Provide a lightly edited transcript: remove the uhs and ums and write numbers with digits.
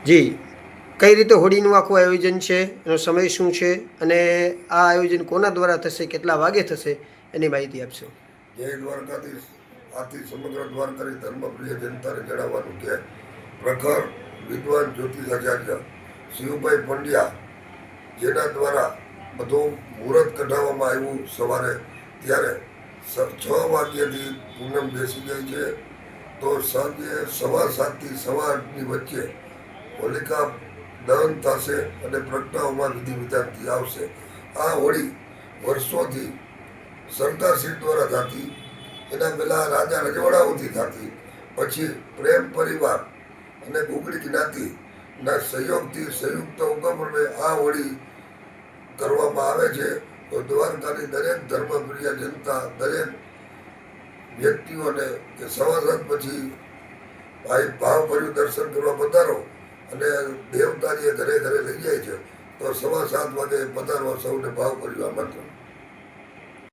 જી, કઈ રીતે હોળીનું આખું આયોજન છે, એનો સમય શું છે અને આ આયોજન કોના દ્વારા થશે, કેટલા વાગે થશે, એની માહિતી આપશો. જય દ્વારકાધીશ. આથી સમગ્ર દ્વારકાની ધર્મપ્રિય જનતાને જણાવવાનું કે પ્રખર વિદ્વાન જ્યોતિષાચાર્ય શિવભાઈ પંડ્યા, જેના દ્વારા બધું મુહૂર્ત કઢાવવામાં આવ્યું સવારે, ત્યારે 6 વાગ્યાથી પૂનમ બેસી જાય છે. તો સાંજે 7:15 થી 8:15ની વચ્ચે હોલિકા દહન થશે અને પ્રગટાવવામાં વિધિ વિધાનથી આવશે. આ હોળી વર્ષોથી સરદારશ્રી દ્વારા થતી, એના પહેલાં રાજા રજવાડાઓથી થતી, પછી પ્રેમ પરિવાર અને ગુગળી જ્ઞાતિના સહયોગથી સંયુક્ત ઉપક્રમે આ હોળી કરવામાં આવે છે. તો દ્વારકાની દરેક ધર્મપ્રિય જનતા, દરેક વ્યક્તિઓને કે સવાસાદ પછી ભાવભર્યું દર્શન કરવા પધારો અને દેવતાજીએ ઘરે ઘરે લઈ જાય છે. તો 7:15 વાગે પધારવા સૌને ભાવભર્યું આમંત્રણ.